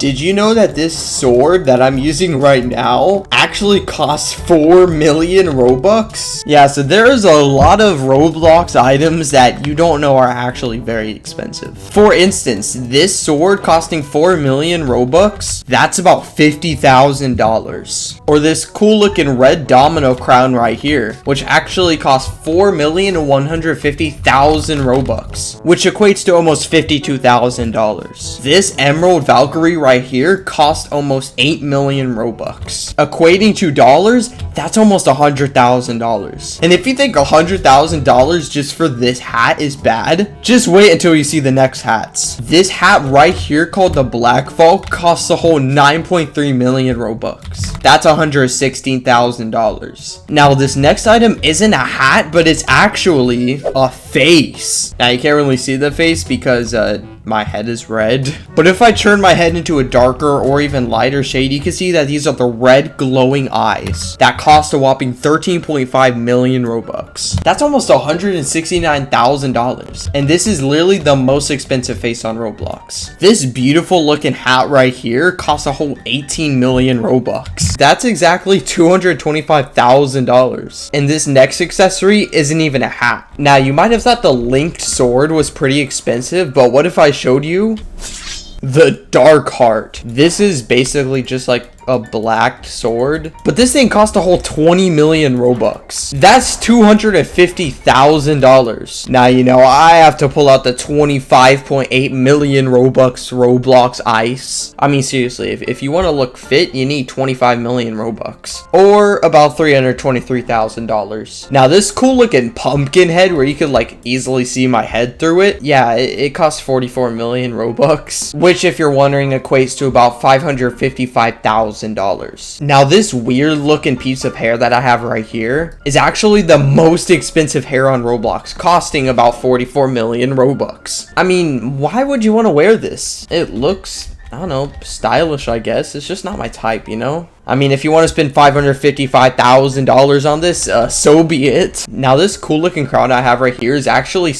Did you know that this sword that I'm using right now actually costs 4 million Robux? Yeah, so there's a lot of Roblox items that you don't know are actually very expensive. For instance, this sword costing 4 million Robux, that's about $50,000. Or this cool looking red domino crown right here, which actually costs 4,150,000 Robux, which equates to almost $52,000. This emerald Valkyrie right here cost almost 8 million Robux, equating to dollars, that's almost $100,000. And if you think $100,000 just for this hat is bad, just wait until you see the next hats. This hat right here called the Black Vault costs a whole 9.3 million Robux. That's $116,000. Now this next item isn't a hat, but it's actually a face. Now you can't really see the face because my head is red, but if I turn my head into a darker or even lighter shade, you can see that these are the red glowing eyes that cost a whopping 13.5 million Robux. That's almost $169,000, and this is literally the most expensive face on Roblox. This beautiful looking hat right here costs a whole 18 million Robux. That's exactly $225,000. And this next accessory isn't even a hat. Now you might have thought the linked sword was pretty expensive, but what if I showed you the Dark Heart? This is basically just like a black sword, but this thing cost a whole 20 million Robux. That's $250,000. Now, you know, I have to pull out the 25.8 million Roblox ice. I mean, seriously, if you want to look fit, you need 25 million Robux, or about $323,000. Now, this cool looking pumpkin head where you could like easily see my head through it, yeah, it costs 44 million Robux, which, if you're wondering, equates to about $555,000. Now this weird looking piece of hair that I have right here is actually the most expensive hair on Roblox, costing about 44 million Robux. I mean, why would you want to wear this? It looks, I don't know, stylish, I guess. It's just not my type, you know? I mean, if you want to spend $555,000 on this, so be it. Now this cool looking crown I have right here is actually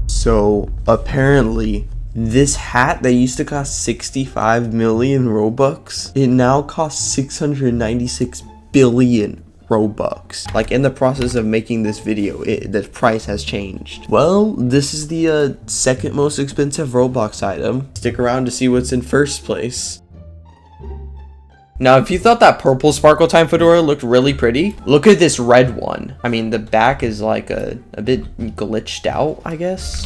so apparently this hat that used to cost 65 million Robux, it now costs 696 billion Robux. Like, in the process of making this video, the price has changed. Well, this is the second most expensive Roblox item. Stick around to see what's in first place. Now, if you thought that purple sparkle time fedora looked really pretty, look at this red one. I mean, the back is like a bit glitched out, I guess.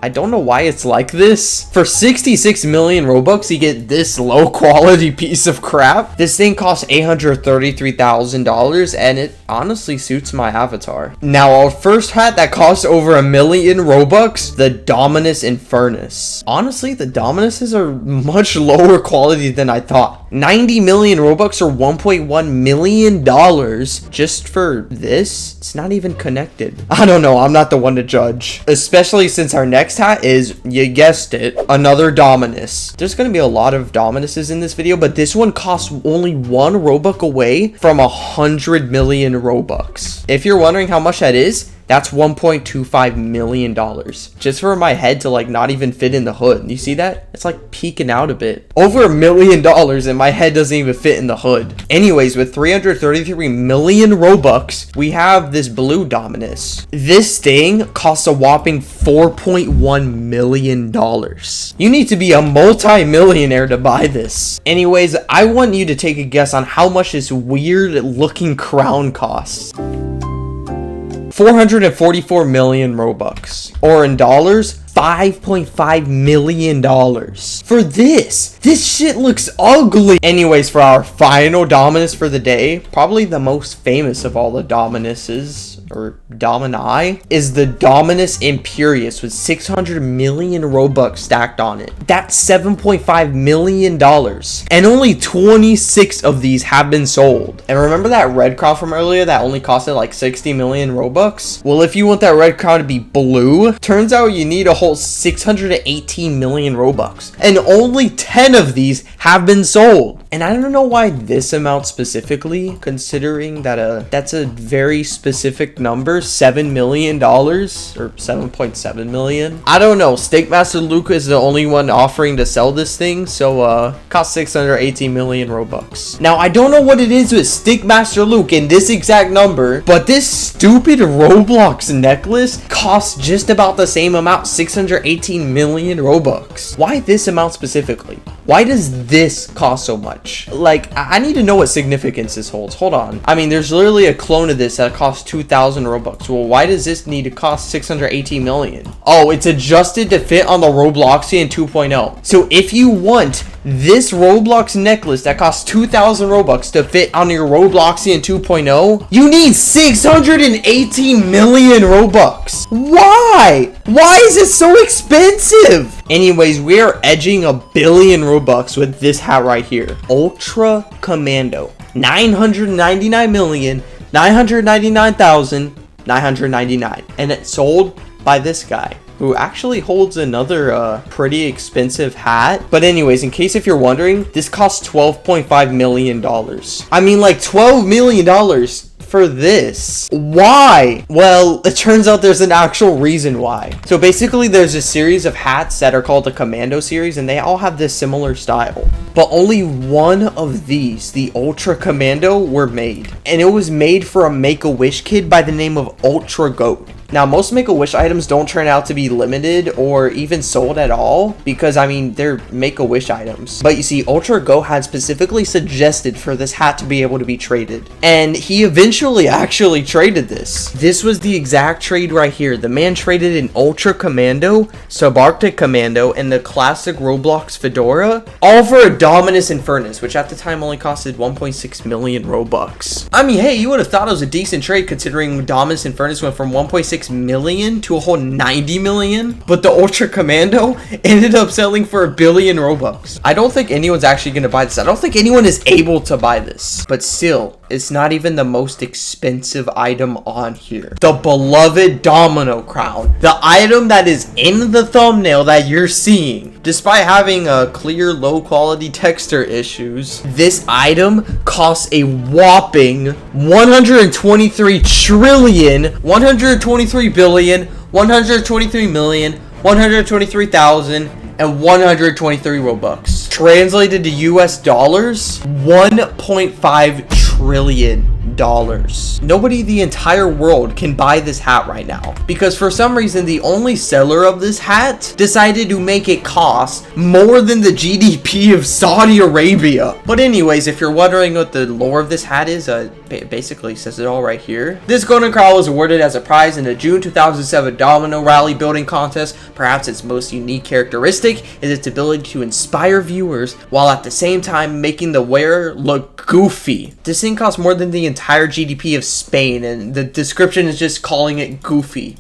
I don't know why it's like this. For 66 million Robux, you get this low quality piece of crap. This thing costs $833,000, and it honestly suits my avatar. Now, our first hat that costs over 1 million Robux, the Dominus Infernus. Honestly, the Dominuses are much lower quality than I thought. 90 million Robux or $1.1 million just for this? It's not even connected. I don't know, I'm not the one to judge. Especially since our next hat is, you guessed it, another Dominus. There's gonna be a lot of Dominuses in this video, but this one costs only 1 Robux away from 100 million Robux. If you're wondering how much that is, that's $1.25 million just for my head to like not even fit in the hood. You see that? It's like peeking out a bit. Over $1 million and my head doesn't even fit in the hood. Anyways, with 333 million Robux, we have this blue Dominus. This thing costs a whopping $4.1 million. You need to be a multi-millionaire to buy this. Anyways, I want you to take a guess on how much this weird looking crown costs. 444 million Robux, or in dollars, $5.5 million for this. This shit looks ugly. Anyways, for our final Dominus for the day, probably the most famous of all the Dominuses, or Domini, is the Dominus Imperius with 600 million Robux stacked on it. That's $7.5 million. And only 26 of these have been sold. And remember that red crown from earlier that only costed like 60 million Robux? Well, if you want that red crown to be blue, turns out you need a whole 618 million Robux. And only 10 of these have been sold. And I don't know why this amount specifically, considering that that's a very specific number, $7 million or 7.7 million. I don't know. Steakmaster Luke is the only one offering to sell this thing, so cost 618 million Robux. Now I don't know what it is with Steakmaster Luke in this exact number, but this stupid Roblox necklace costs just about the same amount, 618 million Robux. Why this amount specifically? Why does this cost so much? Like, I need to know what significance this holds. Hold on. I mean, there's literally a clone of this that costs 2,000 Robux. Well, why does this need to cost 618 million? Oh, it's adjusted to fit on the Robloxian 2.0. So if you want this Roblox necklace that costs 2,000 Robux to fit on your Robloxian 2.0, you need 618 million Robux. Why? Why is it so expensive? Anyways, we are edging 1 billion Robux with this hat right here. Ultra Commando. 999,999,999. And it's sold by this guy, who actually holds another pretty expensive hat. But anyways, in case if you're wondering, this costs $12.5 million. I mean, like $12 million for this. Why? Well, it turns out there's an actual reason why. So basically, there's a series of hats that are called the Commando series, and they all have this similar style. But only one of these, the Ultra Commando, were made. And it was made for a Make-A-Wish kid by the name of Ultra Goat. Now, most Make-A-Wish items don't turn out to be limited or even sold at all because, I mean, they're Make-A-Wish items. But you see, Ultra Go had specifically suggested for this hat to be able to be traded. And he eventually actually traded this. This was the exact trade right here. The man traded an Ultra Commando, Subarctic Commando, and the classic Roblox Fedora, all for a Dominus Infernus, which at the time only costed 1.6 million Robux. I mean, hey, you would have thought it was a decent trade considering Dominus Infernus went from 1.6 million to a whole 90 million, but the Ultra Commando ended up selling for 1 billion Robux. I don't think anyone's actually going to buy this. I don't think anyone is able to buy this, but still, it's not even the most expensive item on here. The beloved Domino Crown, the item that is in the thumbnail that you're seeing. Despite having clear low quality texture issues, this item costs a whopping 123 trillion, 123 billion, 123 million, 123,000, and 123 Robux. Translated to US dollars, $1.5 trillion. Nobody in the entire world can buy this hat right now because for some reason the only seller of this hat decided to make it cost more than the GDP of Saudi Arabia. But anyways, if you're wondering what the lore of this hat is, basically says it all right here. This Golden Crown was awarded as a prize in the June 2007 Domino Rally building contest. Perhaps its most unique characteristic is its ability to inspire viewers while at the same time making the wearer look goofy. This thing costs more than the entire GDP of Spain, and the description is just calling it goofy.